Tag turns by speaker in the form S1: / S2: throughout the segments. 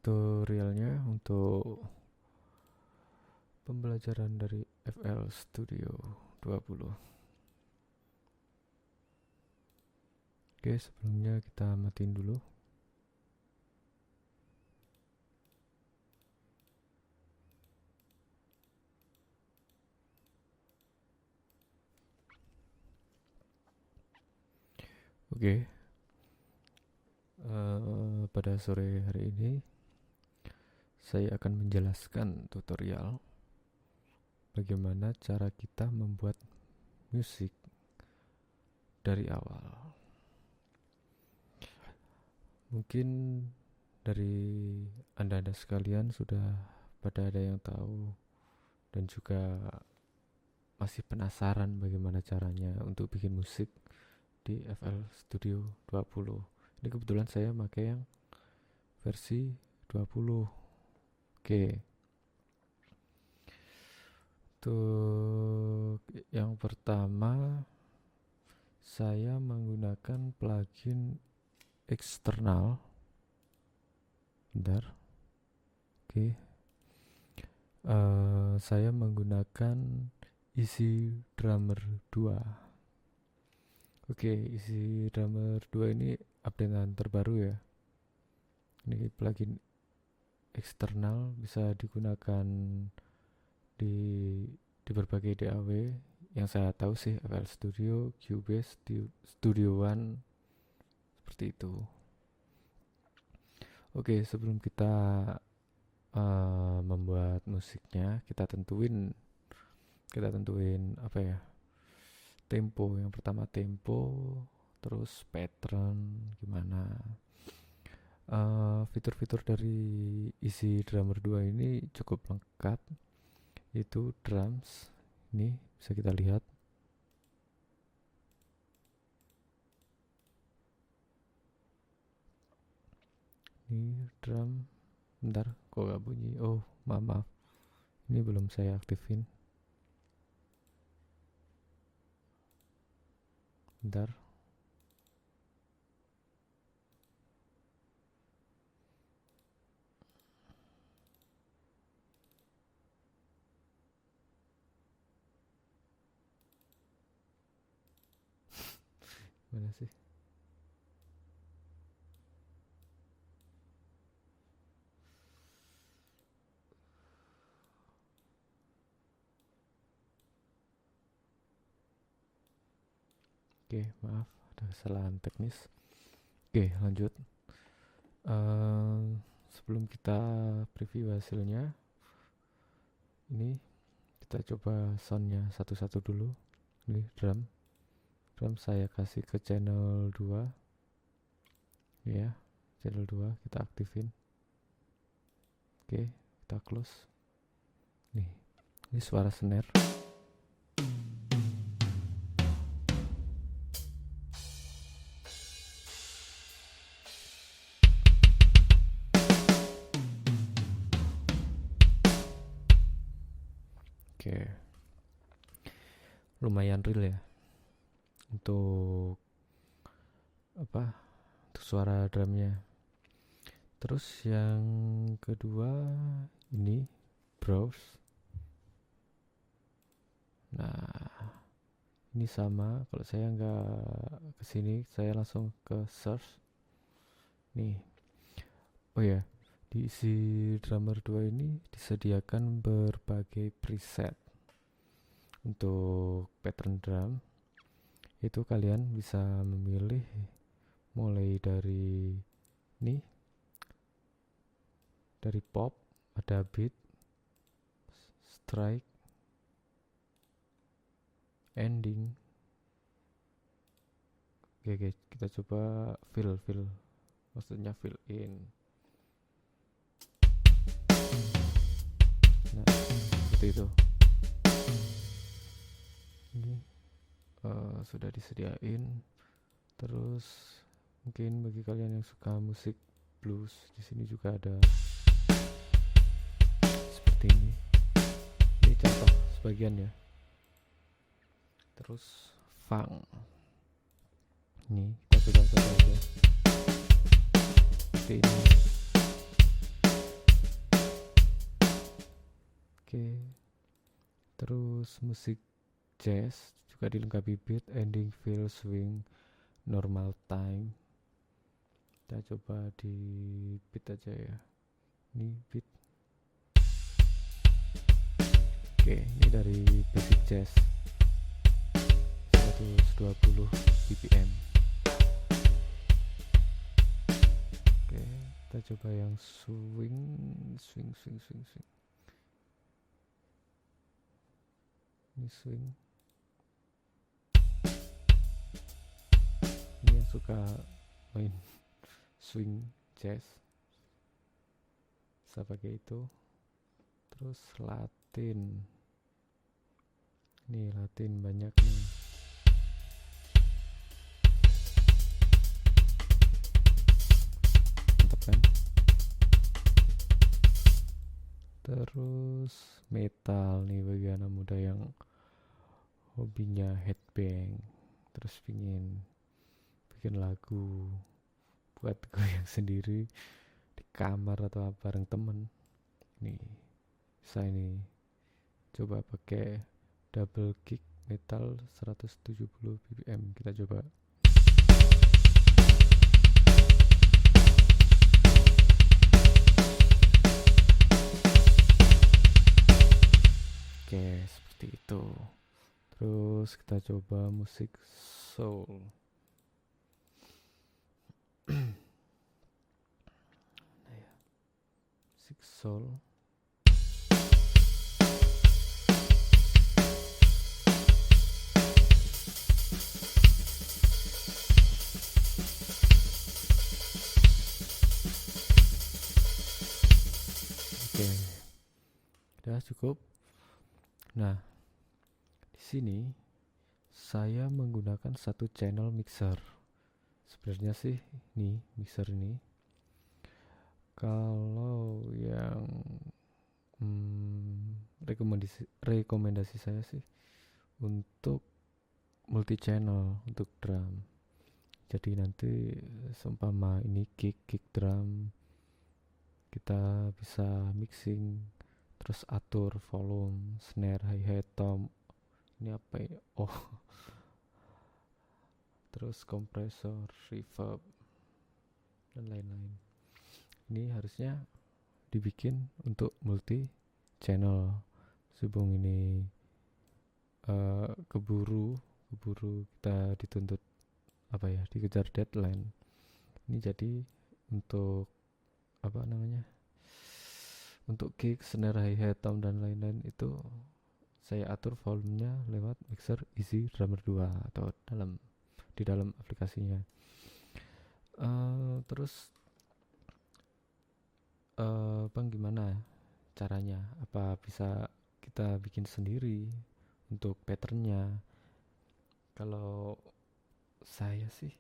S1: tutorialnya untuk pembelajaran dari FL Studio 20. Oke, sebelumnya kita matiin dulu. Oke, pada sore hari ini saya akan menjelaskan tutorial bagaimana cara kita membuat musik dari awal. Mungkin dari anda sekalian sudah pada ada yang tahu dan juga masih penasaran bagaimana caranya untuk bikin musik di FL Studio 20. Ini kebetulan saya pakai yang versi 20. Oke. Untuk yang pertama saya menggunakan plugin eksternal. Bentar. Oke. Saya menggunakan Easy Drummer 2. Oke, Easy Drummer 2 ini updatean terbaru ya. Ini plugin eksternal, bisa digunakan di berbagai DAW. Yang saya tahu sih FL Studio, Cubase, Studio One, seperti itu. Oke, sebelum kita membuat musiknya, kita tentuin apa ya, tempo. Yang pertama tempo, terus pattern gimana. Fitur-fitur dari Easy Drummer 2 ini cukup lengkap. Itu drums, ini bisa kita lihat. Ini drum, bentar kok gak bunyi. Oh maaf, ini belum saya aktifin. Bentar. Mana sih? Oke, maaf, ada kesalahan teknis. Oke, lanjut. Sebelum kita preview hasilnya, ini kita coba soundnya satu-satu dulu. Ini drum saya kasih ke channel 2 ya, channel 2 kita aktifin. Oke, kita close. Ini suara snare. Oke, lumayan real ya untuk untuk suara drumnya. Terus yang kedua ini browse. Nah, ini sama. Kalau saya nggak kesini, saya langsung ke search. Nih, oh ya, di Easy Drummer 2 ini disediakan berbagai preset untuk pattern drum. Itu kalian bisa memilih mulai dari ini, dari pop, ada beat, strike, ending. Oke, kita coba fill, maksudnya fill in. Nah, seperti itu. Ini sudah disediain. Terus mungkin bagi kalian yang suka musik blues, di sini juga ada seperti ini. Ini contoh sebagian ya. Terus funk. Ini kita coba aja seperti ini. Oke, terus musik jazz juga dilengkapi beat, ending, feel, swing, normal time. Kita coba di beat aja ya. Ini beat. Oke, ini dari basic jazz 120 bpm. Oke, kita coba yang swing. Ini swing. Ini yang suka main swing jazz bisa pakai itu. Terus Latin, nih Latin banyak nih. Mantap kan? Terus metal nih bagi anak muda yang hobinya headbang, terus pingin bikin lagu buat goyang sendiri di kamar atau bareng temen. Nih bisa ini, coba pakai double kick metal 170 bpm. Kita coba. Oke, seperti itu. Terus kita coba musik soul. Musik soul. Oke, udah cukup. Nah, di sini saya menggunakan satu channel mixer. Sebenarnya sih nih mixer ini, kalau yang rekomendasi saya sih untuk multi channel untuk drum. Jadi nanti seumpama ini kick drum, kita bisa mixing, terus atur volume, snare, hi-hat, tom, ini apa ya, terus kompresor, reverb, dan lain-lain. Ini harusnya dibikin untuk multi channel. Sebelum ini keburu kita dituntut dikejar deadline. Ini jadi untuk untuk kick, snare, hi-hat, tom, dan lain-lain itu saya atur volumenya lewat mixer Easy Drummer 2 atau di dalam aplikasinya. Terus Bang, gimana caranya? Apa bisa kita bikin sendiri untuk patternnya? Kalau saya sih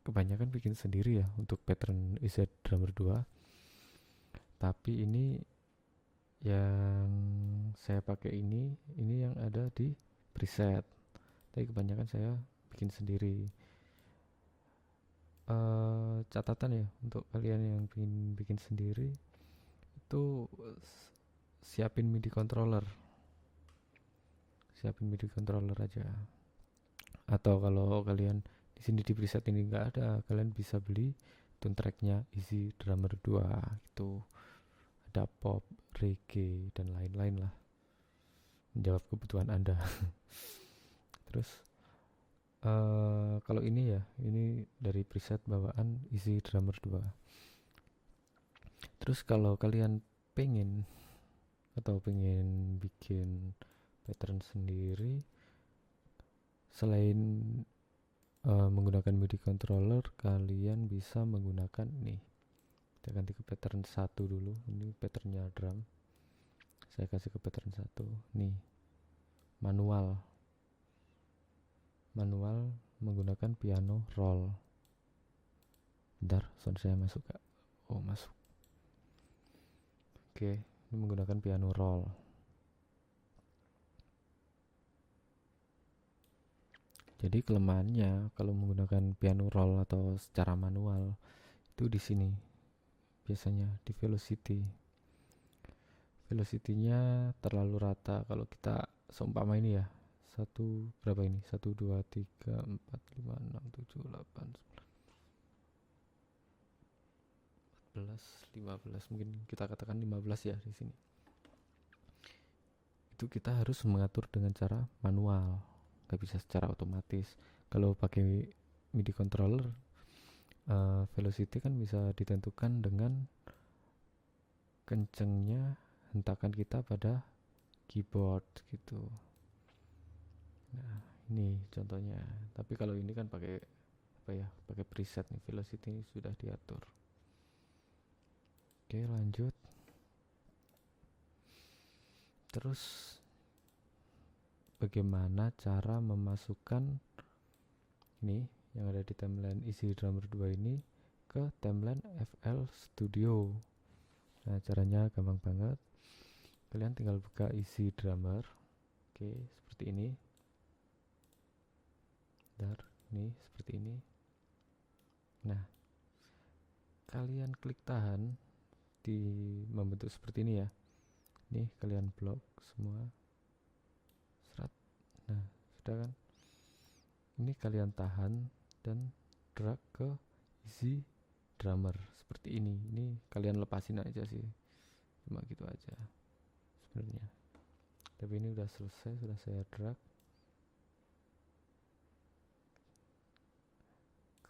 S1: kebanyakan bikin sendiri ya untuk pattern Easy Drummer 2. Tapi ini yang saya pakai ini yang ada di preset. Tapi kebanyakan saya bikin sendiri. Catatan ya untuk kalian yang ingin bikin sendiri, itu siapin MIDI controller aja. Atau kalau kalian di sini di preset ini nggak ada, kalian bisa beli tune tracknya Easy Drummer 2 gitu. Ada pop, reggae, dan lain-lain lah, menjawab kebutuhan Anda. Terus kalau ini dari preset bawaan Easy Drummer 2. Terus kalau kalian pengen bikin pattern sendiri, selain menggunakan MIDI controller, kalian bisa menggunakan nih. Kita ganti ke pattern 1 dulu. Ini patternnya drum. Saya kasih ke pattern 1. Nih, manual menggunakan piano roll. Bentar, sound saya masuk gak? Oh, masuk. Oke, ini menggunakan piano roll. Jadi kelemahannya kalau menggunakan piano roll atau secara manual itu di sini. Biasanya di velocity velocity-nya terlalu rata. Kalau kita seumpama ini ya, satu berapa ini, 1 2 3 4 5 6 7 8 14 15, mungkin kita katakan 15 ya di sini. Itu kita harus mengatur dengan cara manual, nggak bisa secara otomatis. Kalau pakai MIDI controller, velocity kan bisa ditentukan dengan kencengnya hentakan kita pada keyboard gitu. Nah, ini contohnya. Tapi kalau ini kan pakai pakai preset nih, velocity sudah diatur. Oke, lanjut. Terus bagaimana cara memasukkan ini yang ada di timeline Easy Drummer 2 ini ke timeline FL Studio? Nah, caranya gampang banget. Kalian tinggal buka Easy Drummer. Oke, seperti ini. Ini seperti ini. Nah, kalian klik tahan di membentuk seperti ini ya. Nih, kalian blok semua. Serat. Nah, sudah kan? Ini kalian tahan dan drag ke Easy Drummer seperti ini. Ini kalian lepasin aja sih. Cuma gitu aja sebenarnya. Tapi ini udah selesai, sudah saya drag.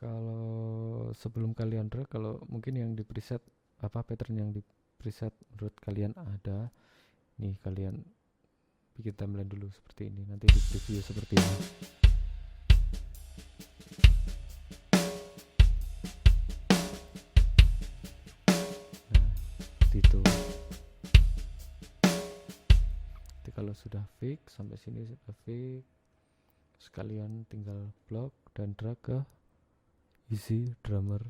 S1: Kalau sebelum kalian drag, kalau mungkin yang di preset pattern yang di preset menurut kalian ada, nih kalian bikin timeline dulu seperti ini, nanti di preview seperti ini. Nah, seperti itu. Jadi kalau sudah fix sampai sini sudah fix, sekalian tinggal blok dan drag ke Easy Drummer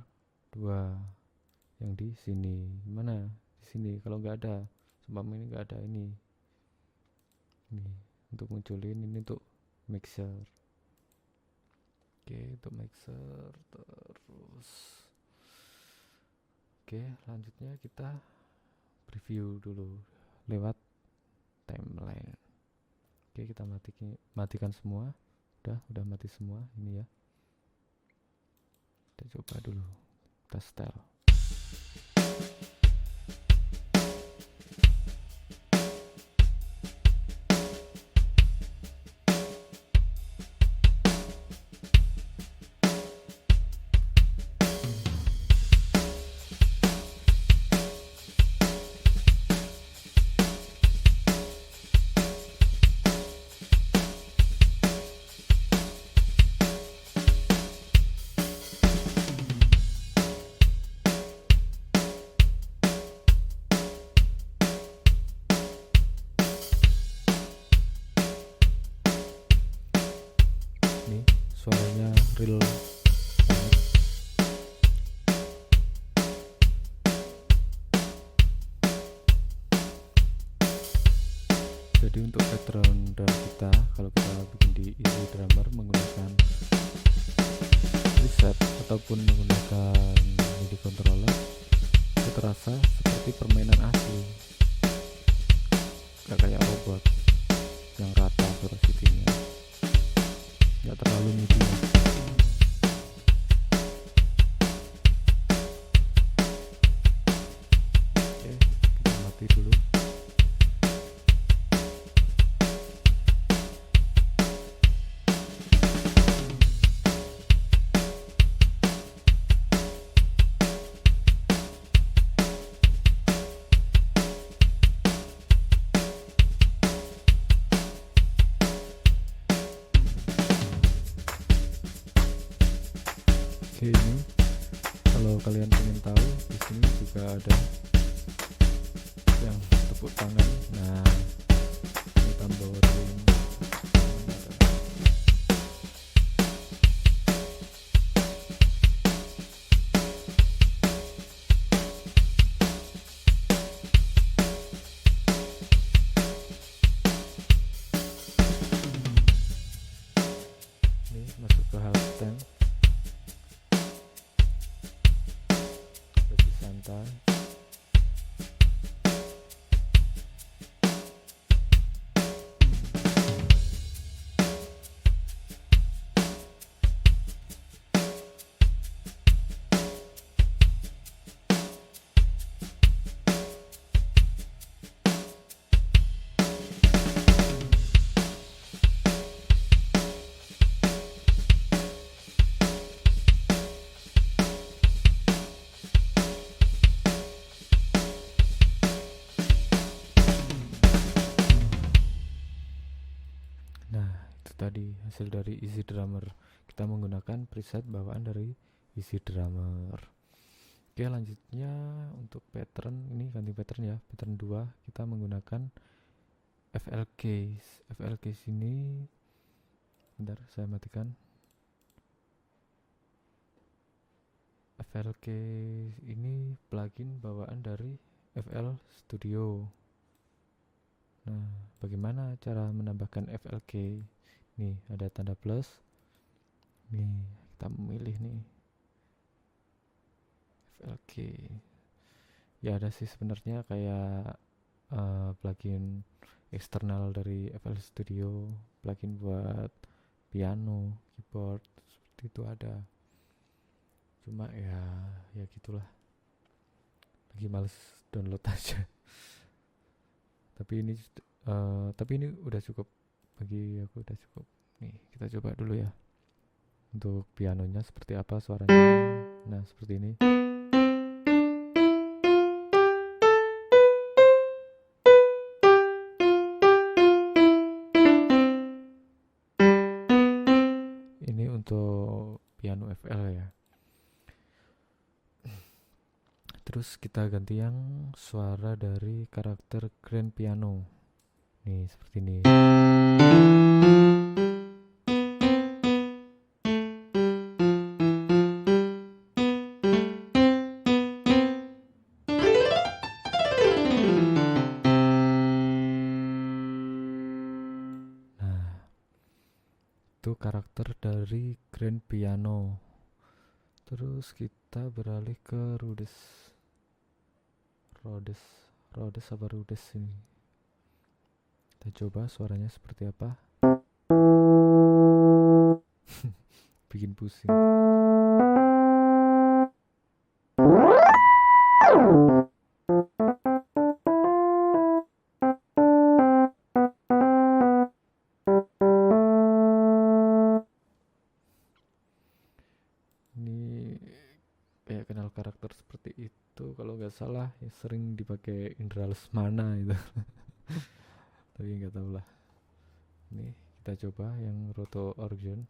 S1: 2 yang di sini. Mana? Di sini. Kalau nggak ada, seumpama ini nggak ada ini untuk munculin, ini untuk mixer. Oke, untuk mixer terus. Oke, lanjutnya kita preview dulu lewat timeline. Oke, kita matikan semua. Udah mati semua ini ya. Kita coba dulu, kita setel. Suaranya real banget. Jadi untuk background drum kita, kalau kita bikin di Easy Drummer menggunakan preset ataupun menggunakan MIDI controller, itu terasa seperti permainan asli, gak kayak robot yang rata velocity-nya, nggak terlalu MIDI ya. Oke, kita mati dulu. Oke, ini kalau kalian ingin tahu, di sini juga ada yang tepuk tangan. Nah, ini tambah volume. Ini masuk ke half time. Lebih santai. tadi, hasil dari Easy Drummer. Kita menggunakan preset bawaan dari Easy Drummer. Oke, lanjutnya untuk pattern, ini ganti pattern ya, pattern 2 kita menggunakan FL Case. FL Case ini, bentar saya matikan. FL Case ini plugin bawaan dari FL Studio. Nah, bagaimana cara menambahkan FLK? Nih, ada tanda plus. Nih, kita memilih nih FLK. Ya ada sih sebenarnya kayak plugin eksternal dari FL Studio, plugin buat piano, keyboard, seperti itu ada. Cuma ya gitulah. Lagi males download aja. Tapi ini udah cukup, bagi aku udah cukup. Nih, kita coba dulu ya. Untuk pianonya seperti apa suaranya. Nah, seperti ini. Ini untuk piano FL ya. Terus kita ganti yang suara dari karakter grand piano. Nih, seperti ini. Nah, itu karakter dari grand piano. Terus kita beralih ke Rhodes apa Rhodes ini. Kita coba suaranya seperti apa. Bikin pusing. Ini kayak kenal karakter seperti itu, kalau nggak salah ya sering dipakai Indra Lesmana itu. Tapi nggak tahu lah. Ini kita coba yang Roto Organ.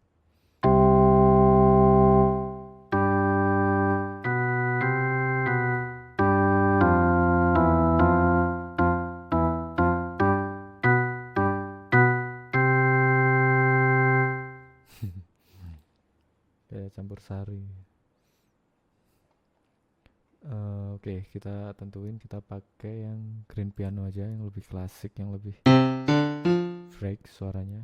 S1: Kayak campur sari. Oke, kita tentuin kita pakai yang grand piano aja, yang lebih klasik, yang lebih freak suaranya.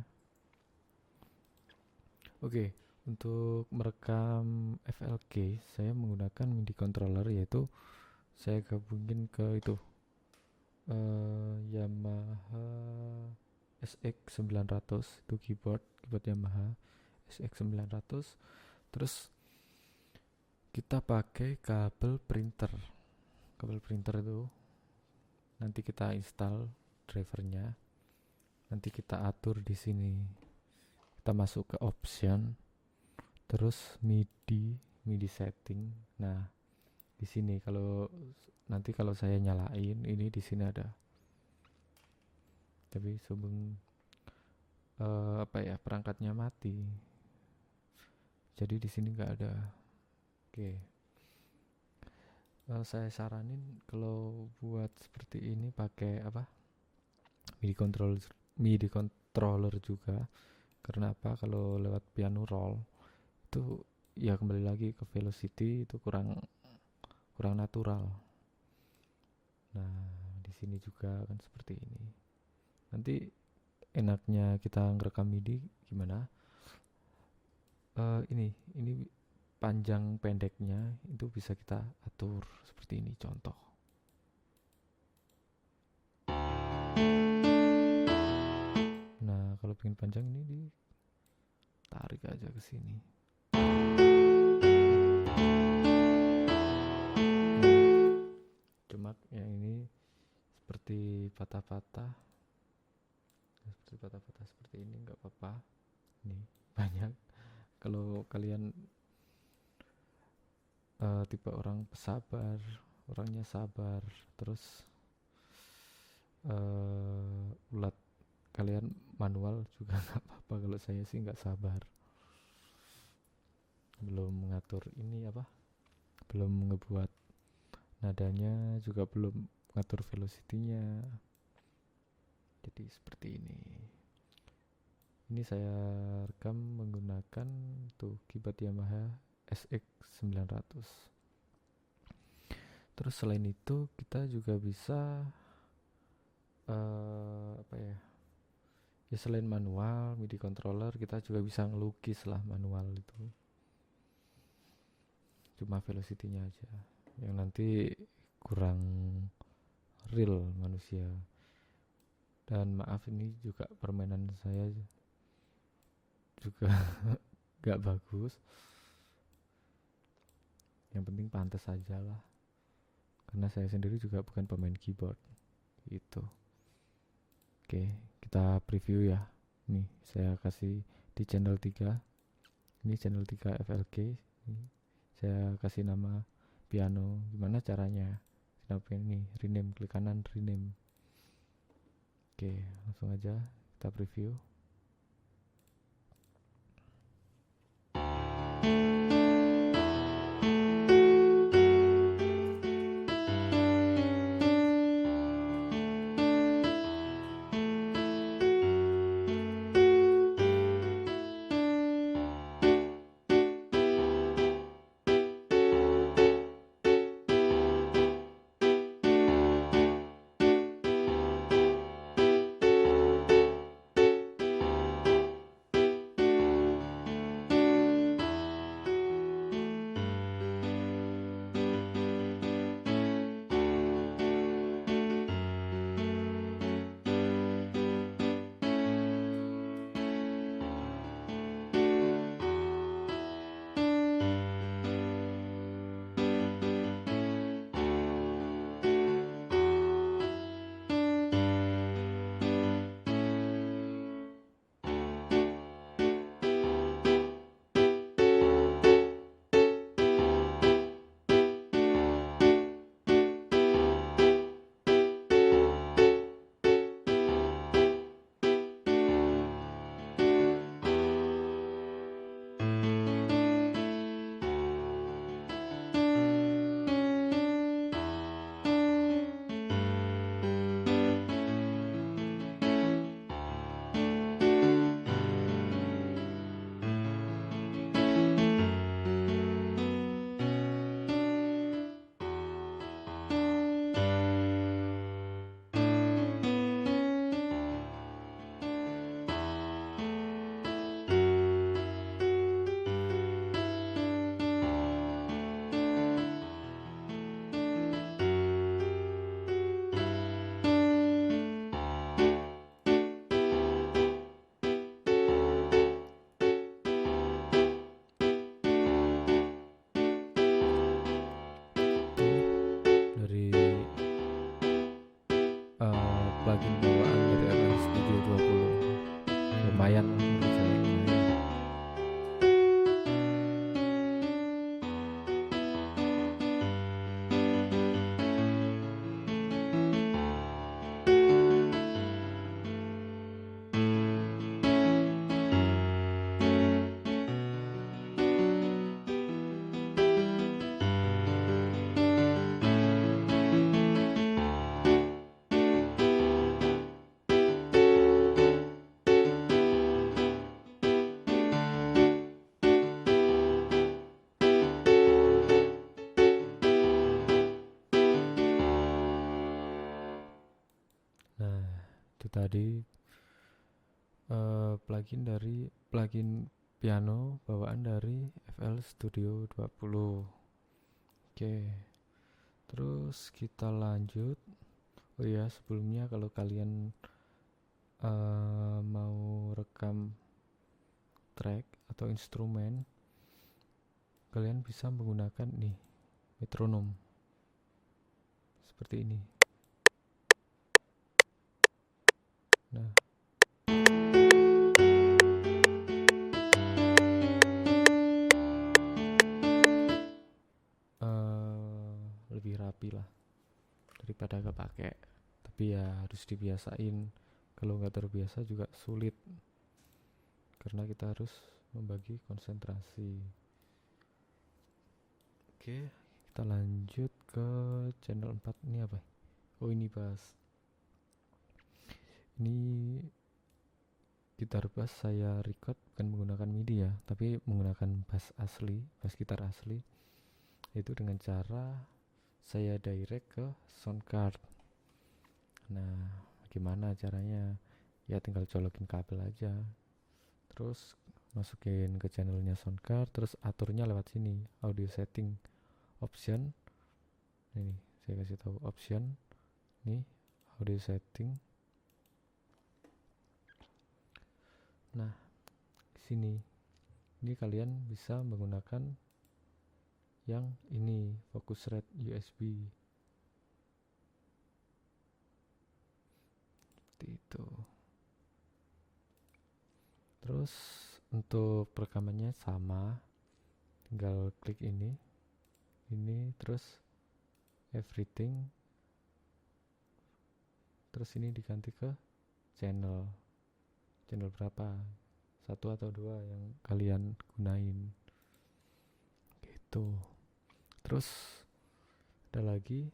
S1: Oke, untuk merekam FLK saya menggunakan MIDI controller, yaitu saya gabungin ke itu Yamaha SX900, itu keyboard Yamaha SX900. Terus kita pakai kabel printer itu nanti kita install drivernya, nanti kita atur di sini. Kita masuk ke option, terus MIDI setting. Nah, di sini kalau saya nyalain ini, di sini ada. Tapi sebelum perangkatnya mati, jadi di sini nggak ada. Oke. Saya saranin kalau buat seperti ini pakai MIDI controller juga. Karena kalau lewat piano roll itu ya kembali lagi ke velocity, itu kurang natural. Nah, di sini juga kan seperti ini. Nanti enaknya kita ngerekam MIDI gimana? Ini panjang pendeknya itu bisa kita atur seperti ini, contoh. Nah, kalau pengen panjang ini ditarik aja ke sini. Cuma yang ini seperti patah-patah seperti ini nggak apa-apa. Nih banyak. Kalau kalian tipe orang pesabar, orangnya sabar, terus kalian manual juga nggak apa-apa. Kalau saya sih nggak sabar, belum mengatur ini apa, belum ngebuat nadanya, juga belum mengatur velocity-nya. Jadi seperti ini saya rekam menggunakan tuh keyboard Yamaha SX 900. Terus selain itu kita juga bisa apa ya, selain manual MIDI controller, kita juga bisa ngelukis lah manual itu. Cuma velocity-nya aja yang nanti kurang real manusia. Dan maaf, ini juga permainan saya juga gak bagus. Yang penting pantas saja lah, karena saya sendiri juga bukan pemain keyboard gitu. Oke, kita preview ya. Nih, saya kasih di channel 3. Ini channel 3 FLG. Ini saya kasih nama piano. Gimana caranya? Kenapa ini? Rename, klik kanan rename. Oke, langsung aja kita preview. Plugin bawaan dari FL Studio 20. Lumayan lah menurut saya, lumayan. Nah, itu tadi plugin piano bawaan dari FL Studio 20. Oke, terus kita lanjut. Oh ya, sebelumnya kalau kalian mau rekam track atau instrumen, kalian bisa menggunakan nih metronom seperti ini. Nah, lebih rapi lah daripada gak pakai. Tapi ya harus dibiasain, kalau nggak terbiasa juga sulit karena kita harus membagi konsentrasi. Oke, kita lanjut ke channel 4. Ini apa? Oh, ini bass. Ini gitar bass saya record bukan menggunakan MIDI ya, tapi menggunakan bass asli, bass gitar asli. Itu dengan cara saya direct ke sound card. Nah, gimana caranya? Ya tinggal colokin kabel aja. Terus masukin ke channelnya sound card, terus aturnya lewat sini, audio setting, option. Ini saya kasih tahu option. Nih, audio setting. Nah, sini. Ini kalian bisa menggunakan yang ini, Focusrite USB. Seperti itu. Terus untuk perekamannya sama, tinggal klik ini, terus everything, terus ini diganti ke channel berapa, 1 atau 2 yang kalian gunain gitu. Terus ada lagi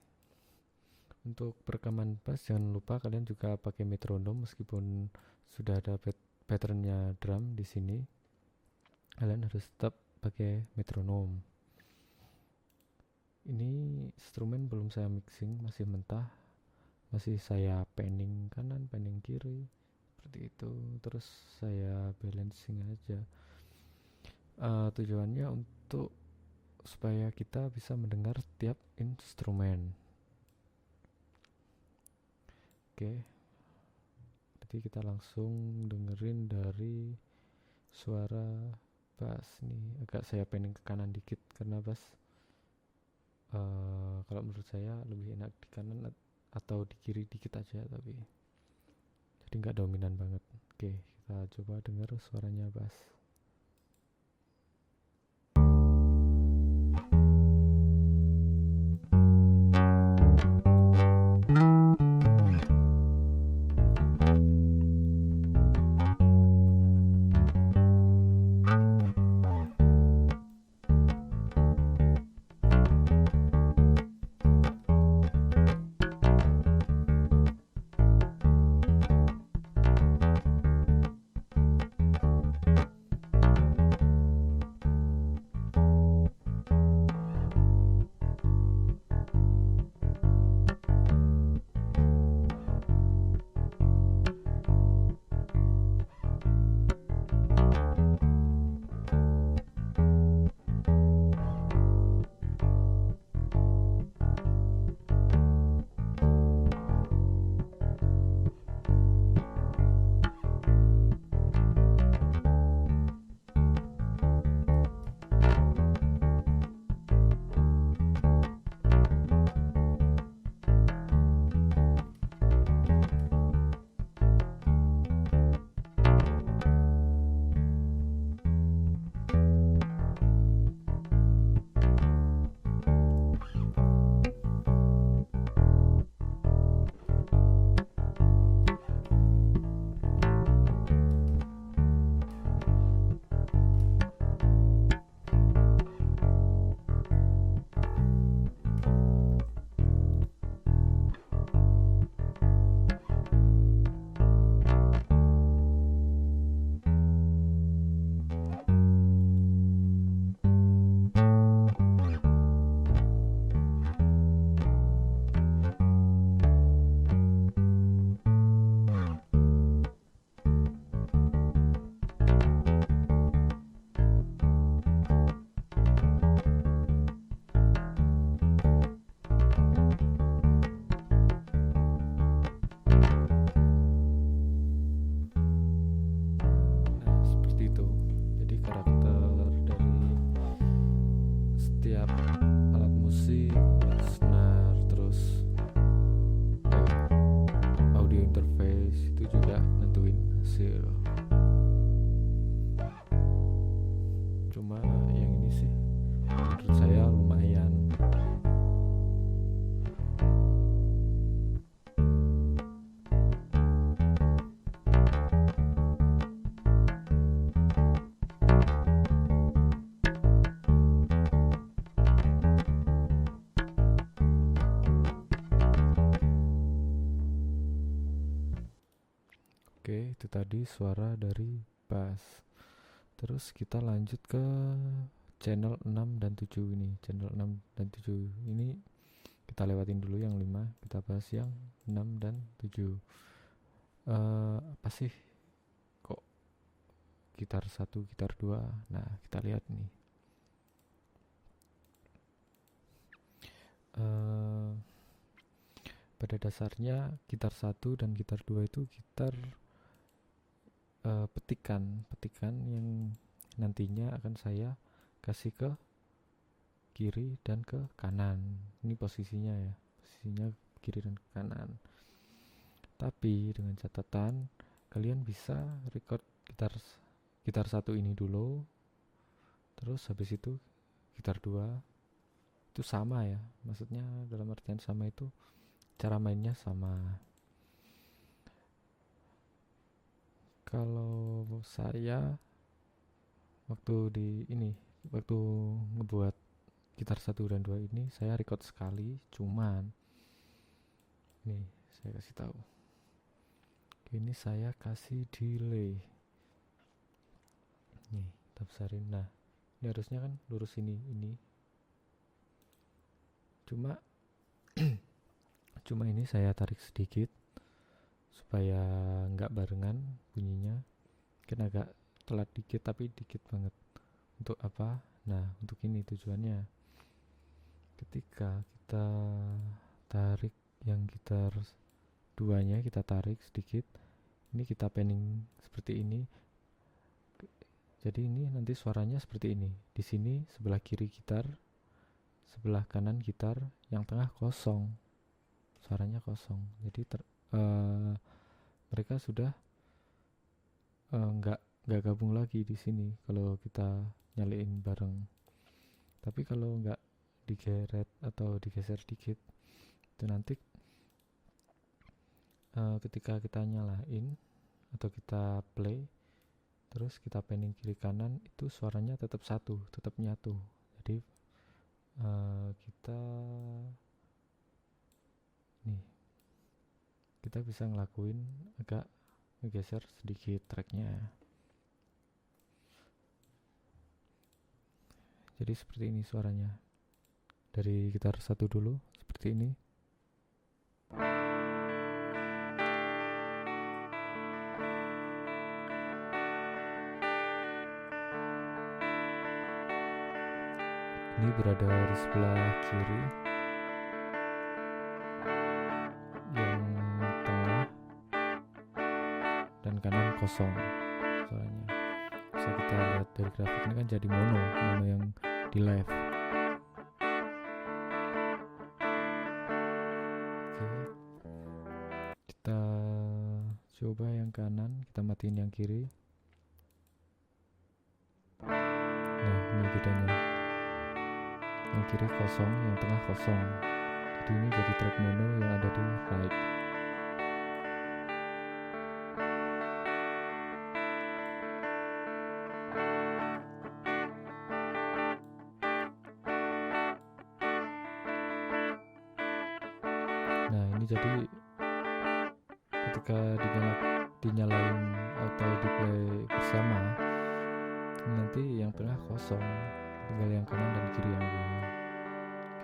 S1: untuk perekaman bass, jangan lupa kalian juga pakai metronom. Meskipun sudah ada patternnya drum di sini, kalian harus tetap pakai metronom. Ini instrumen belum saya mixing, masih mentah, masih saya panning kanan, panning kiri, seperti itu. Terus saya balancing aja. Tujuannya untuk supaya kita bisa mendengar tiap instrumen. Oke, jadi kita langsung dengerin dari suara bass nih. Agak saya panning ke kanan dikit karena bass kalau menurut saya lebih enak di kanan atau di kiri dikit aja, tapi jadi nggak dominan banget. Oke, kita coba dengar suaranya bass. Oke, itu tadi suara dari bass. Terus kita lanjut ke channel 6 dan 7 ini. Channel 6 dan 7 ini kita lewatin dulu yang 5, kita bahas yang 6 dan 7. Apa sih kok gitar 1, gitar 2? Nah, kita lihat nih. Pada dasarnya gitar 1 dan gitar 2 itu gitar petikan yang nantinya akan saya kasih ke kiri dan ke kanan. Ini posisinya ya, posisinya kiri dan ke kanan. Tapi dengan catatan kalian bisa record gitar 1 ini dulu, terus habis itu gitar 2 itu sama ya, maksudnya dalam artian sama itu cara mainnya sama. Kalau saya waktu ngebuat gitar 1 dan 2 ini saya record sekali, cuman nih saya kasih tahu. Ini saya kasih delay. Nih, kita besarin. Nah, ini harusnya kan lurus ini. Cuma ini saya tarik sedikit supaya nggak barengan bunyinya. Mungkin agak telat dikit, tapi dikit banget. Untuk apa? Nah, untuk ini tujuannya. Ketika kita tarik yang gitar 2-nya, kita tarik sedikit. Ini kita panning seperti ini. Jadi ini nanti suaranya seperti ini. Di sini sebelah kiri gitar, sebelah kanan gitar, yang tengah kosong. Suaranya kosong. Jadi mereka sudah nggak gabung lagi di sini kalau kita nyalain bareng. Tapi kalau nggak digeret atau digeser dikit, itu nanti ketika kita nyalain atau kita play terus kita panning kiri kanan, itu suaranya tetap satu, tetap nyatu. Jadi kita bisa ngelakuin agak ngegeser sedikit tracknya. Jadi seperti ini suaranya. Dari gitar 1 dulu seperti ini. Ini berada di sebelah kiri, yang tengah dan kanan kosong suaranya. Bisa kita lihat dari grafik ini kan jadi mono yang di live. Oke, kita coba yang kanan, kita matiin yang kiri. Nah, ini bedanya. Yang kiri kosong, yang tengah kosong. Jadi ini jadi track mono yang ada di right. Nah, ini jadi ketika dinyalain atau di play bersama, nanti yang tengah kosong, tinggal yang kanan dan kiri yang bunyi.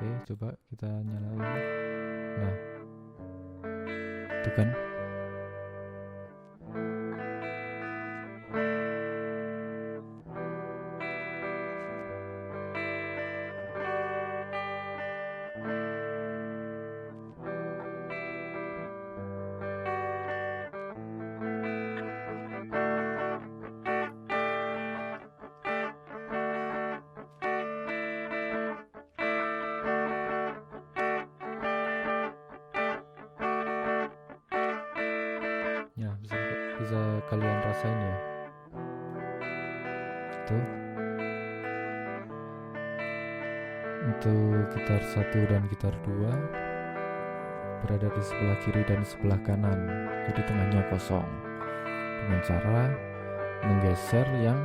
S1: Oke, coba kita nyalain. Nah, itu kan. Ya, bisa kalian rasain ya. Itu untuk gitar 1 dan gitar 2 berada di sebelah kiri dan sebelah kanan, jadi tengahnya kosong, dengan cara menggeser yang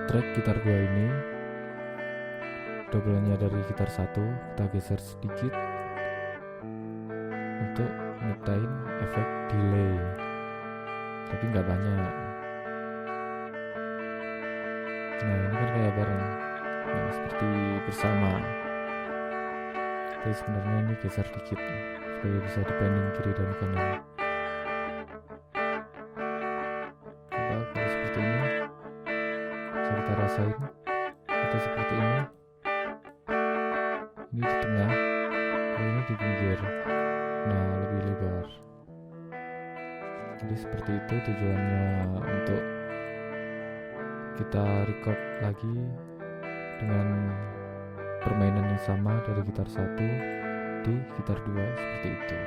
S1: track gitar 2 ini, dobelnya dari gitar 1 kita geser sedikit untuk nyiptain efek delay, tapi nggak banyak. Nah ini kan kayak bareng, nah, seperti bersama. Tapi sebenarnya ini geser dikit supaya bisa dipending kiri dan kanan. Coba kalau seperti ini bisa kita rasain, atau seperti ini di tengah, ini di pinggir, nah lebih lebar. Jadi seperti itu tujuannya, untuk kita record lagi dengan permainan yang sama dari gitar 1 di gitar 2 seperti itu.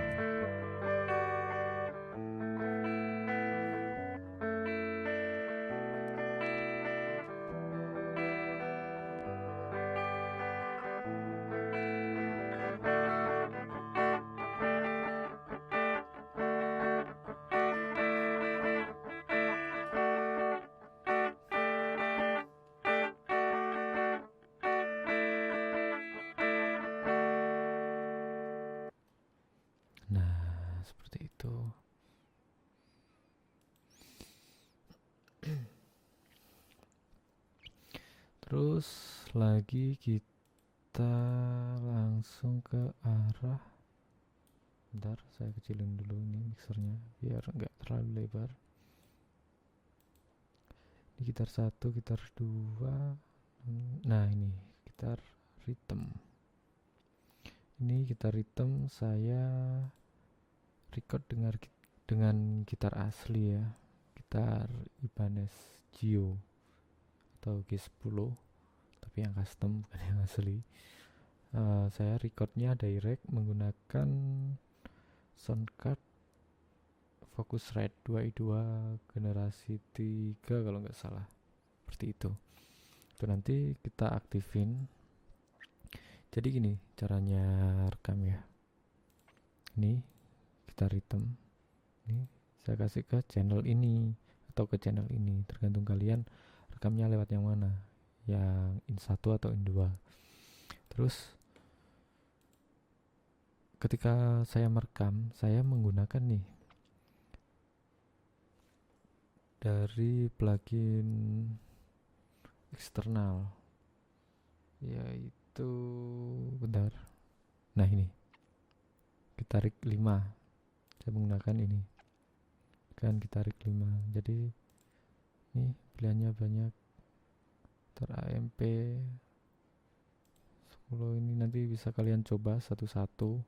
S1: Nah, seperti itu. Terus lagi kita langsung ke arah, bentar saya kecilin dulu ini mixernya biar nggak terlalu lebar. Di gitar 1, gitar 2, nah ini gitar rhythm. Ini gitar rhythm saya record dengan gitar asli ya, gitar Ibanez Gio atau G10, tapi yang custom bukan yang asli. Saya recordnya direct menggunakan soundcard Focusrite 2i2 generasi 3 kalau nggak salah, seperti itu. Itu nanti kita aktifin. Jadi gini caranya rekam ya. Ini gitar rhythm, ini saya kasih ke channel ini atau ke channel ini, tergantung kalian rekamnya lewat yang mana, yang in1 atau in2. Terus ketika saya merekam, saya menggunakan nih dari plugin eksternal, yaitu bentar. Nah ini Gitarik 5, saya menggunakan ini kan Gitarik 5. Jadi ini pilihannya banyak, AMP 10 ini nanti bisa kalian coba satu-satu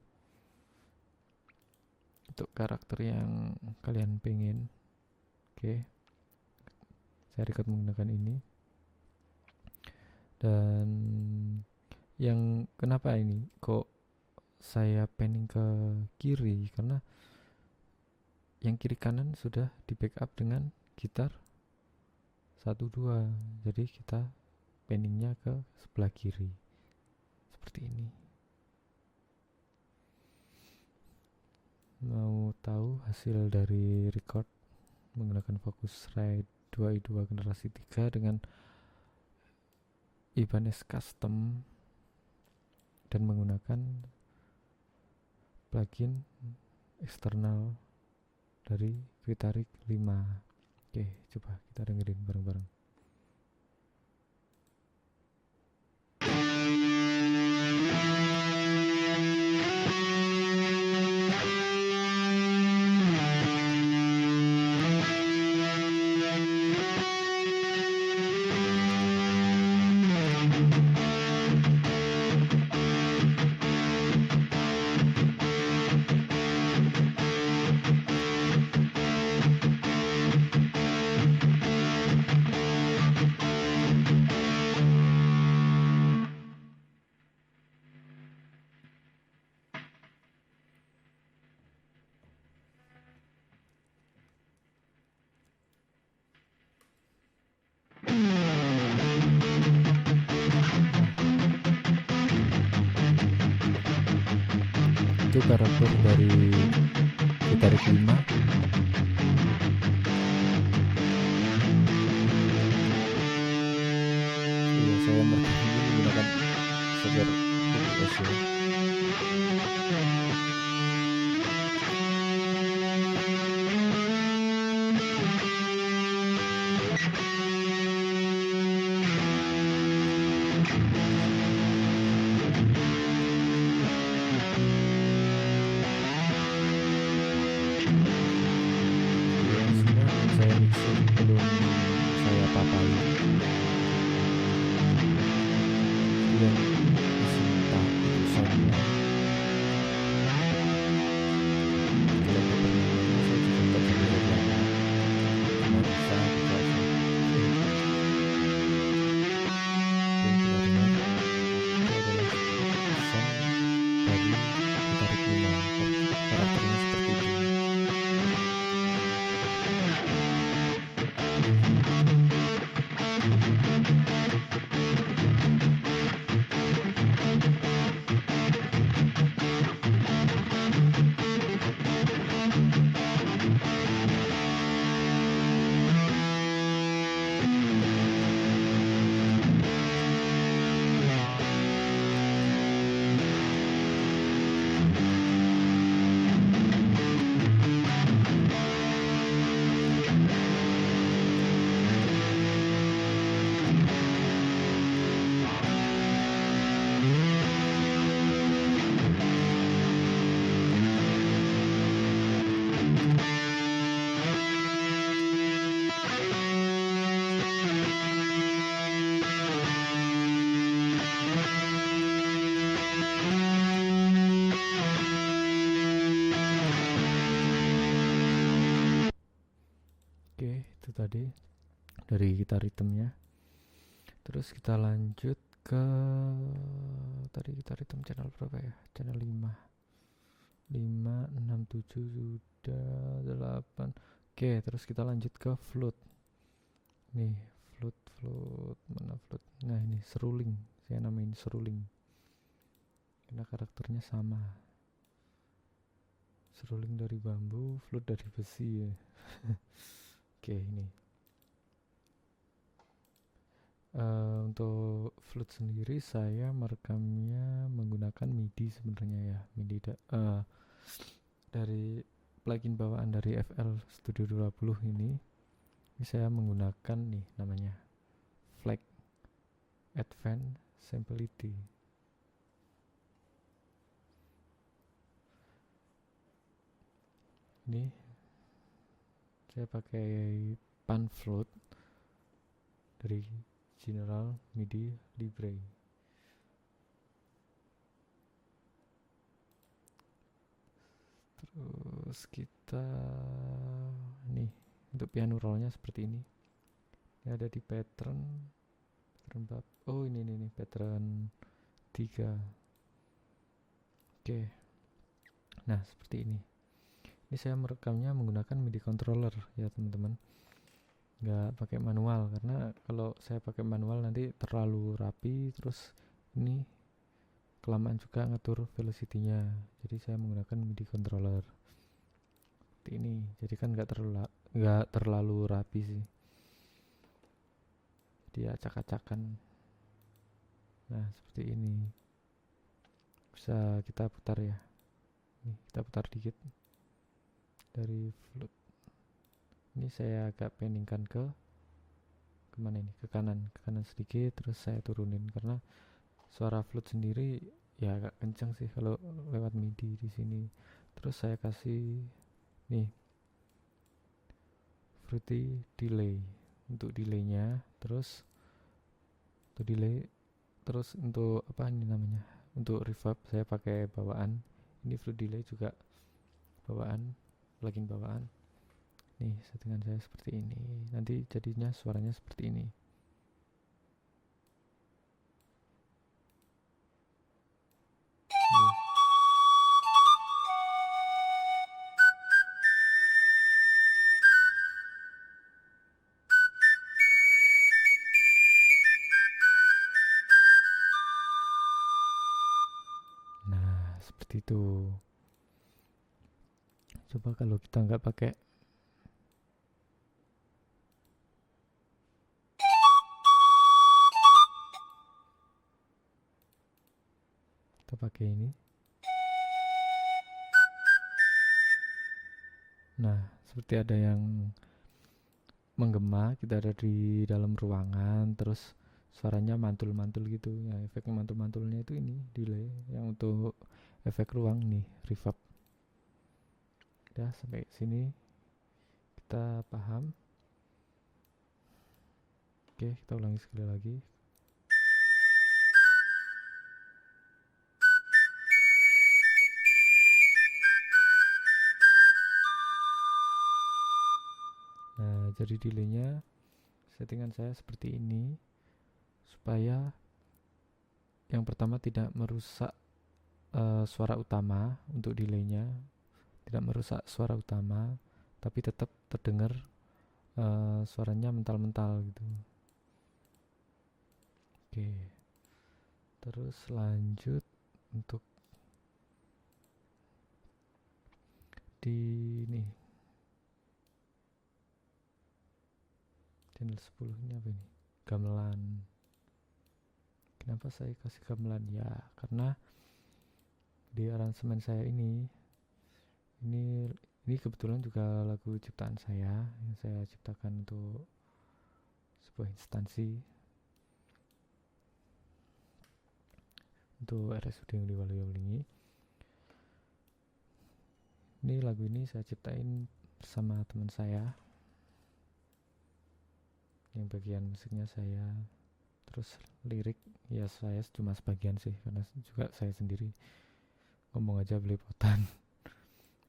S1: untuk karakter yang kalian pengen. Oke, saya record menggunakan ini. Dan yang kenapa ini kok saya panning ke kiri, karena yang kiri kanan sudah di backup dengan gitar 1-2, jadi kita panningnya ke sebelah kiri seperti ini. Mau tahu hasil dari record menggunakan Focusrite 2i2 generasi 3 dengan Ibanez Custom dan menggunakan plugin eksternal dari Gitarik 5. Oke, coba kita dengerin bareng-bareng. Itu karakter dari Gitarik 5. Iya, saya merekam ini menggunakan software OBS ya. itu tadi dari gitar ritmenya. Terus kita lanjut ke tadi gitar ritm channel berapa ya? Channel 5, 6, 7 sudah, 8. Oke, terus kita lanjut ke flute. Nih, flute mana flute? Nah, ini seruling. Saya namain seruling karena karakternya sama. Seruling dari bambu, flute dari besi ya. Oke, ini. Untuk flute sendiri saya merekamnya menggunakan MIDI sebenarnya ya. MIDI dari plugin bawaan dari FL Studio 20 ini saya menggunakan nih namanya FLAC Advanced Simplicity. Ini saya pakai pan flute dari General MIDI Libre. Terus kita nih untuk piano rollnya seperti ini. Ini ada di pattern oh ini pattern 3. Oke. Nah, seperti ini. Ini saya merekamnya menggunakan MIDI controller ya, teman-teman. Nggak pakai manual karena kalau saya pakai manual nanti terlalu rapi, terus ini kelamaan juga ngatur velocity-nya. Jadi saya menggunakan MIDI controller seperti ini. Jadi kan nggak terlalu rapi sih. Jadi acak-acakan. Nah, seperti ini. Bisa kita putar ya. Nih, kita putar dikit dari flute. Ini saya agak peningkan ke kemana ini? Ke kanan sedikit, terus saya turunin karena suara flute sendiri ya agak kencang sih kalau lewat MIDI di sini. Terus saya kasih nih fruity delay untuk delaynya, terus untuk delay, terus untuk apa ini namanya? Untuk reverb saya pakai bawaan. Ini fruity delay juga bawaan, plugin bawaan. Nih settingan saya seperti ini. Nanti jadinya suaranya seperti ini. Nah, seperti itu. Coba kalau kita nggak pakai ini. Nah, seperti ada yang menggema, kita ada di dalam ruangan, terus suaranya mantul-mantul gitu. Ya, efek mantul-mantulnya itu ini delay. Yang untuk efek ruang nih, reverb. Udah sampai sini kita paham. Oke, kita ulangi sekali lagi. Nah, jadi delaynya settingan saya seperti ini supaya yang pertama tidak merusak suara utama. Untuk delaynya tidak merusak suara utama, tapi tetap terdengar suaranya mental-mental gitu. Oke, terus lanjut untuk di nih channel 10 ini apa ini? Gamelan. Kenapa saya kasih gamelan? Ya, karena di aransemen saya ini kebetulan juga lagu ciptaan saya yang saya ciptakan untuk sebuah instansi untuk RSUD yang di Waluyo. Ini lagu ini saya ciptain bersama teman saya, yang bagian musiknya saya, terus lirik ya saya cuma sebagian sih karena juga saya sendiri ngomong aja belepotan.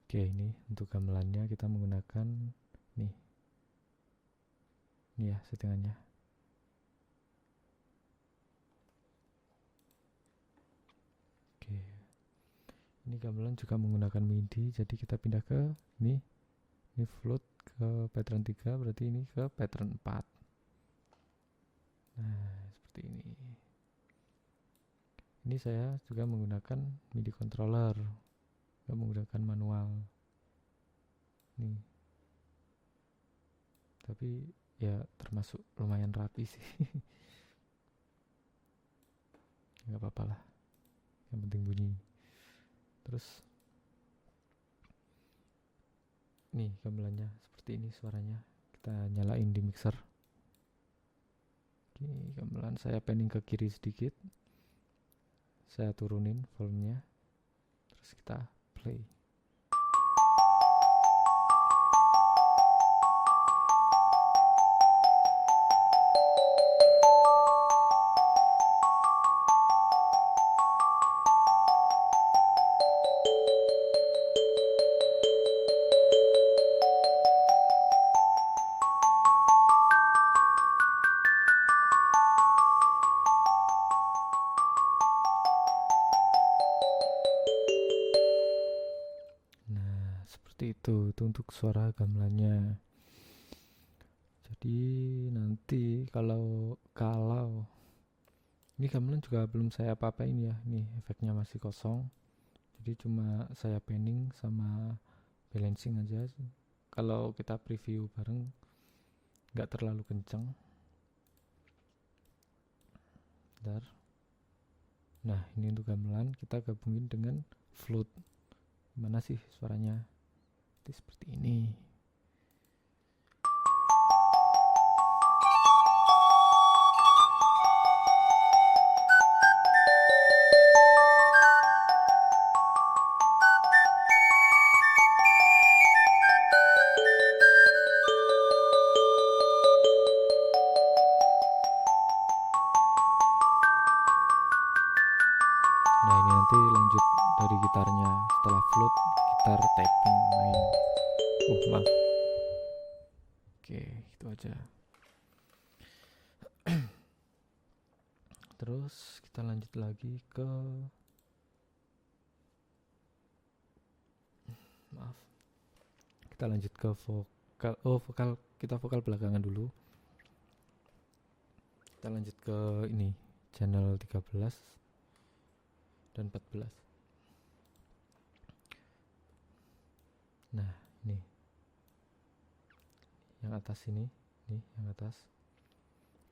S1: Oke, ini untuk gamelannya kita menggunakan nih Ini ya settingannya. Oke. Ini gamelan juga menggunakan MIDI, jadi kita pindah ke ini float ke pattern 3, berarti ini ke pattern 4. Nah, seperti ini. Ini saya juga menggunakan MIDI controller, nggak menggunakan manual. Nih. Tapi ya termasuk lumayan rapi sih. Nggak apa-apa lah. Yang penting bunyi. Terus nih gamelannya seperti ini suaranya. Kita nyalain di mixer. Oke, gamelan saya panning ke kiri sedikit. Saya turunin volumenya. Terus kita play. Itu untuk suara gamelannya. Jadi nanti kalau ini gamelan juga belum saya apa-apain ya, nih efeknya masih kosong, jadi cuma saya panning sama balancing aja. Kalau kita preview bareng nggak terlalu kenceng. Bentar. Nah ini untuk gamelan kita gabungin dengan flute. Gimana sih suaranya? Seperti ini. Nah ini nanti lanjut dari gitarnya, setelah flute gitar tapping main. Maaf. Oke, itu aja. Terus kita lanjut lagi ke kita lanjut ke vokal. Kita vokal belakangan dulu. Kita lanjut ke ini channel 13 dan 14. Nah ini yang atas ini, nih yang atas.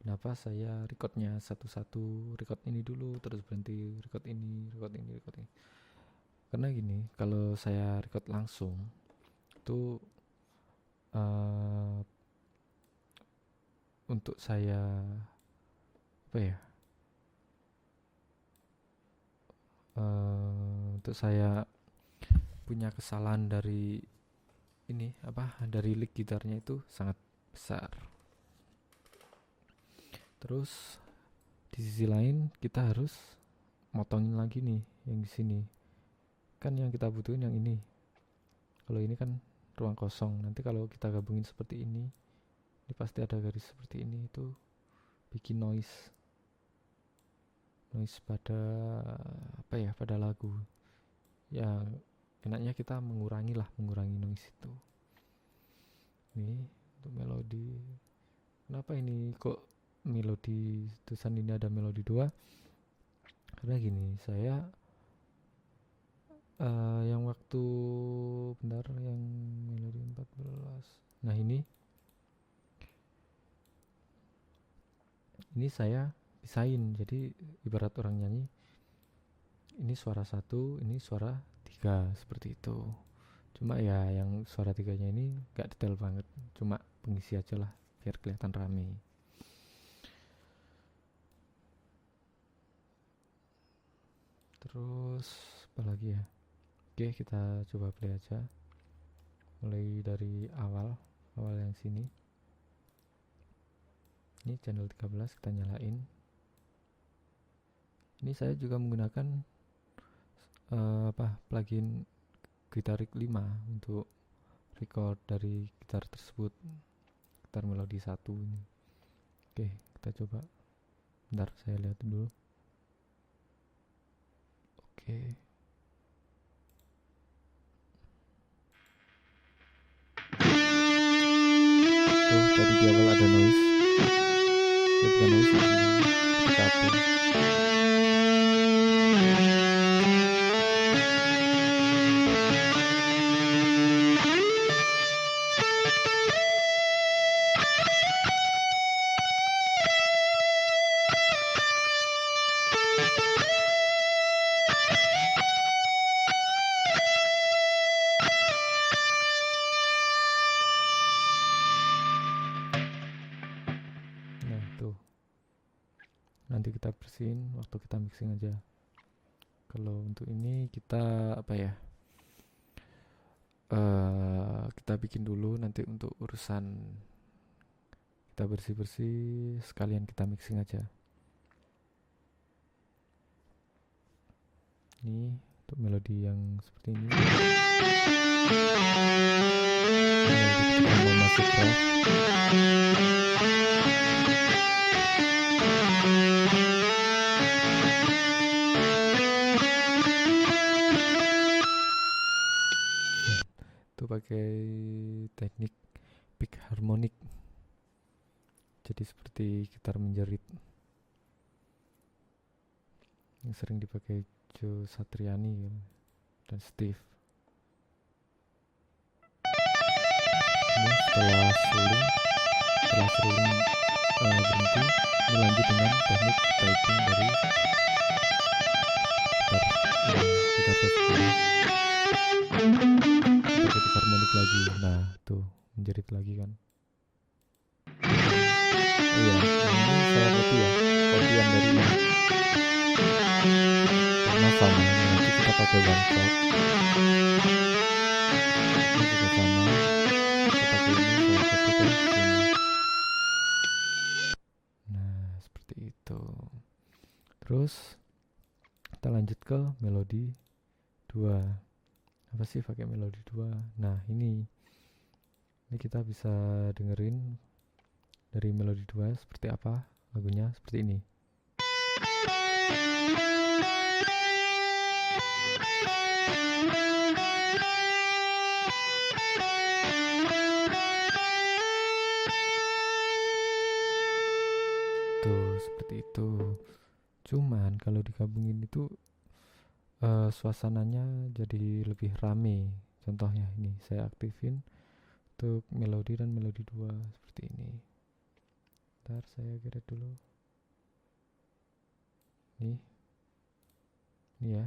S1: Kenapa saya recordnya satu-satu, record ini dulu terus berhenti, record ini. Karena gini, kalau saya record langsung itu untuk saya untuk saya punya kesalahan dari dari lick gitarnya itu sangat besar. Terus di sisi lain kita harus motongin lagi nih yang di sini. Kan yang kita butuhin yang ini. Kalau ini kan ruang kosong. Nanti kalau kita gabungin seperti ini pasti ada garis seperti ini, itu bikin noise pada pada lagu. Ya enaknya kita mengurangi noise itu. Nih untuk melodi. Kenapa ini kok melodi tulisan ini ada melodi 2? Karena gini, saya yang waktu yang melodi 14. Nah ini saya pisahin, jadi ibarat orang nyanyi, ini suara 1, ini suara 3, seperti itu. Cuma ya yang suara 3-nya ini gak detail banget, cuma pengisi aja lah biar kelihatan rame. Terus apa lagi ya? Oke, kita coba play aja. Mulai dari awal yang sini. Ini channel 13 kita nyalain. Ini saya juga menggunakan plugin Guitaric 5 untuk record dari gitar tersebut, gitar melodi 1 ini. Oke, kita coba. Bentar, saya lihat dulu. Oke. Tuh, tadi di awal ada noise. Ya bukan noise sih sebenarnya, ketika upload. Nah, tuh. Nanti kita bersihin waktu kita mixing aja. Kalau untuk ini kita apa ya? Kita bikin dulu, nanti untuk urusan kita bersih-bersih sekalian kita mixing aja. Ini untuk melodi yang seperti ini. Melodi kita mau masuk rock. Itu pakai teknik pick harmonic. Jadi seperti gitar menjerit yang sering dipakai Joe Satriani dan Steve. Ini setelah suling berhenti, ini lanjut dengan teknik piping dari gitar tersebut. Pakai pick harmonic lagi. Nah, tuh menjerit lagi kan. Oh iya, ini saya copy ya, kopian dari ini. Karena sama, nanti kita pakai one shot. Ini juga sama, kita pakai ini, saya copy ke sini. Nah, seperti itu. Terus kita lanjut ke melodi 2. Apa sih pakai melodi 2? Nah, ini kita bisa dengerin dari melodi 2 seperti apa lagunya, seperti ini. Tuh, seperti itu. Cuman kalau digabungin itu suasananya jadi lebih rame. Contohnya ini saya aktifin untuk melodi dan melodi 2 seperti ini. Ntar saya kira dulu. Nih ya.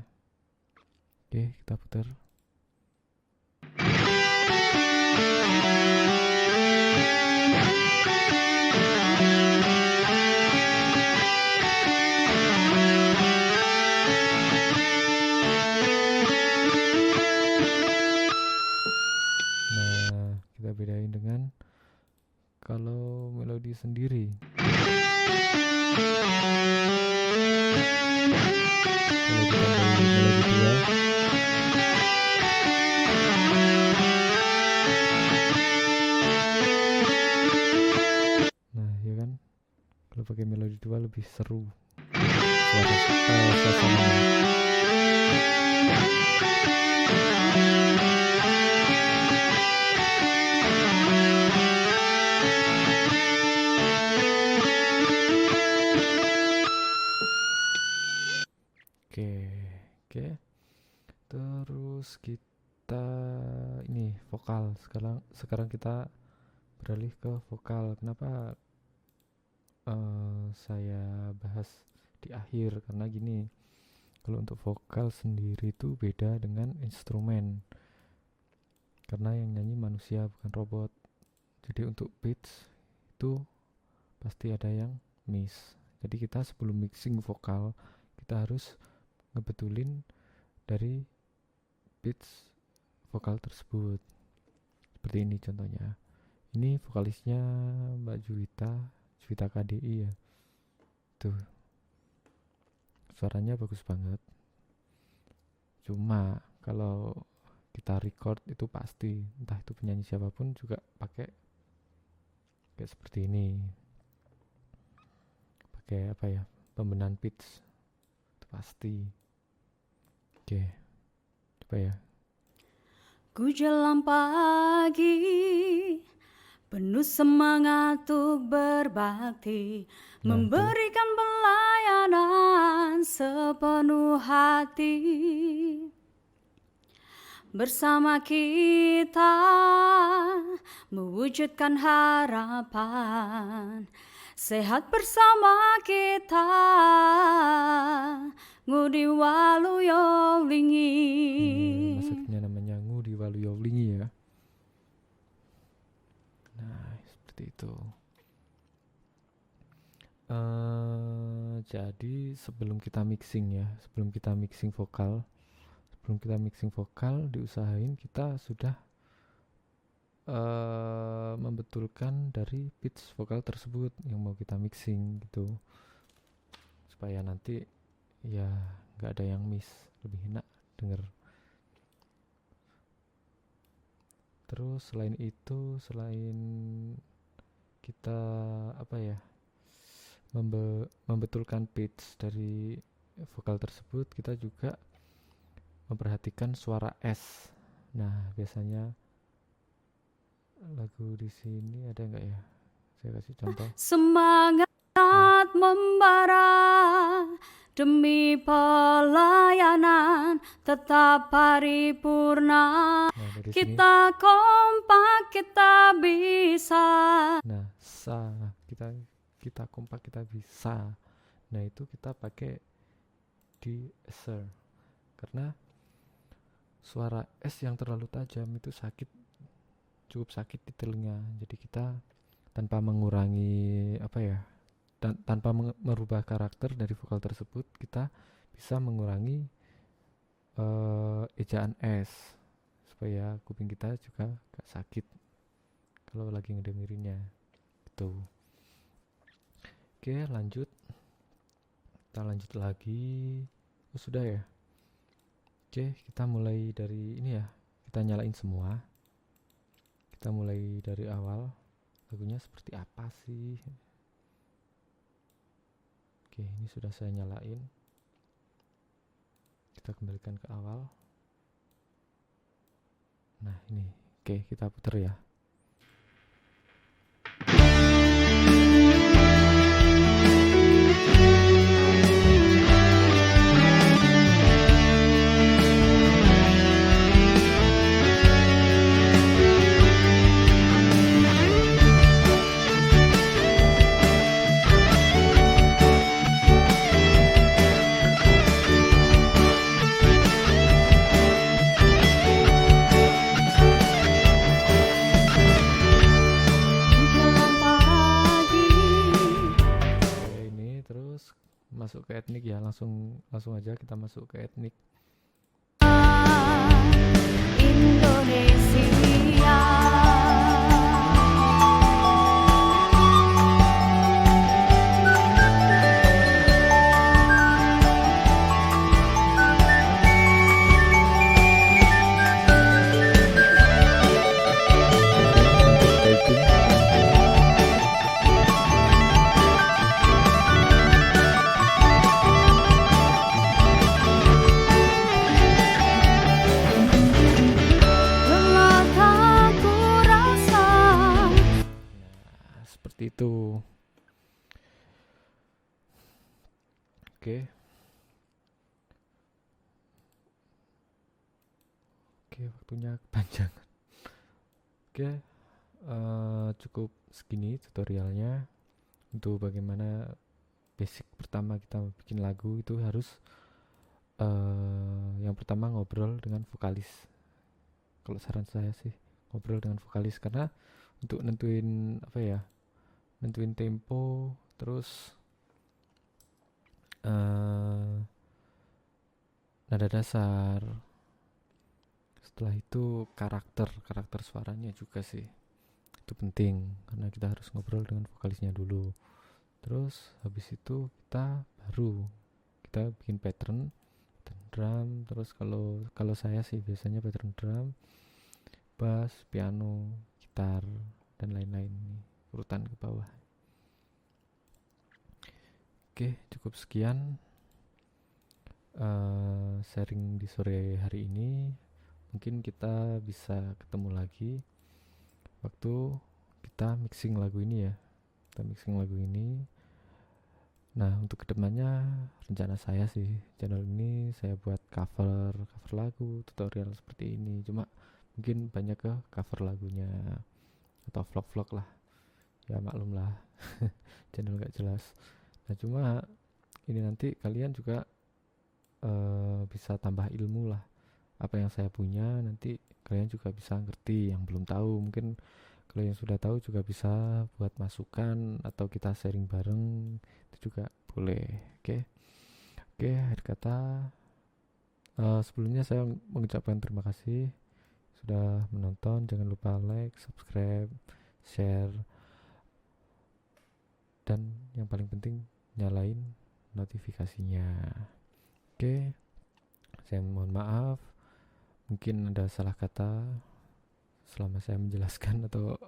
S1: Oke, kita putar. Nah, kita bedain dengan kalau melodi sendiri. Kalau ditambahin melodi 2, nah ya kan, kalau pakai melodi 2 lebih seru suasananya. Oke. Terus kita ini vokal. Sekarang kita beralih ke vokal. Kenapa saya bahas di akhir? Karena gini, kalau untuk vokal sendiri itu beda dengan instrumen. Karena yang nyanyi manusia bukan robot. Jadi untuk pitch itu pasti ada yang miss. Jadi kita sebelum mixing vokal, kita harus ngebetulin dari pitch vokal tersebut. Seperti ini contohnya. Ini vokalisnya Mbak Juwita KDI ya. Tuh. Suaranya bagus banget. Cuma kalau kita record itu pasti, entah itu penyanyi siapapun juga pakai kayak seperti ini. pakai apa ya, pembenahan pitch itu pasti. Oke, coba ya.
S2: Ku jalan pagi, penuh semangat untuk berbakti, memberikan pelayanan sepenuh hati. Bersama kita mewujudkan harapan, sehat bersama kita, ngudi waluyo lingi.
S1: Masaknya namanya ngudi waluyo lingi ya. Nah, seperti itu. Jadi sebelum kita mixing vokal, diusahain kita sudah membetulkan dari pitch vokal tersebut yang mau kita mixing gitu, supaya nanti ya nggak ada yang miss, lebih enak denger. Terus selain itu, selain kita apa ya, membetulkan pitch dari vokal tersebut, kita juga memperhatikan suara S. Nah, biasanya lagu di sini ada nggak ya? Saya kasih contoh.
S2: Semangat membara demi pelayanan tetap paripurna.
S1: Nah, dari
S2: kita
S1: sini.
S2: kompak, kita bisa.
S1: Nah, kita kompak, kita bisa. Nah, itu kita pakai di ser, karena suara S yang terlalu tajam itu cukup sakit di telinga. Jadi kita tanpa mengurangi apa ya, dan tanpa merubah karakter dari vokal tersebut, kita bisa mengurangi ejaan S supaya kuping kita juga gak sakit kalau lagi ngedengerinnya gitu. Oke, lanjut. Kita lanjut lagi. Oh, sudah ya. Oke, kita mulai dari ini ya. Kita nyalain semua. Kita mulai dari awal. Lagunya seperti apa sih? Oke, ini sudah saya nyalain. Kita kembalikan ke awal. Nah, ini. Oke, kita putar ya. Masuk ke etnik ya, langsung aja kita masuk ke etnik.
S2: Indonesia.
S1: Itu oke, waktunya kepanjangan. Oke, cukup segini tutorialnya untuk bagaimana basic pertama kita bikin lagu. Itu harus yang pertama ngobrol dengan vokalis. Kalau saran saya sih ngobrol dengan vokalis, karena untuk nentuin apa ya, nentuin tempo, terus nada dasar, setelah itu karakter suaranya juga sih, itu penting karena kita harus ngobrol dengan vokalisnya dulu. Terus habis itu kita bikin pattern drum. Terus kalau saya sih biasanya pattern drum, bass, piano, gitar, dan lain-lain, urutan ke bawah. Oke, cukup sekian sharing di sore hari ini. Mungkin kita bisa ketemu lagi waktu kita mixing lagu ini ya. Kita mixing lagu ini. Nah, untuk kedepannya rencana saya sih channel ini saya buat cover lagu, tutorial seperti ini. Cuma mungkin banyak ke cover lagunya atau vlog-vlog lah. Ya maklum lah, channel gak jelas. Nah, cuma ini nanti kalian juga bisa tambah ilmu lah. Apa yang saya punya nanti kalian juga bisa ngerti yang belum tahu. Mungkin kalau yang sudah tahu juga bisa buat masukan atau kita sharing bareng, itu juga boleh. Oke. Akhir kata sebelumnya saya mengucapkan terima kasih sudah menonton. Jangan lupa like, subscribe, share, dan yang paling penting nyalain notifikasinya. Oke, saya mohon maaf mungkin ada salah kata selama saya menjelaskan atau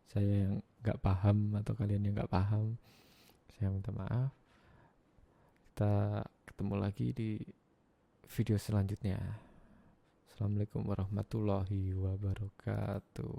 S1: saya yang nggak paham atau kalian yang nggak paham. Saya minta maaf. Kita ketemu lagi di video selanjutnya. Assalamualaikum warahmatullahi wabarakatuh.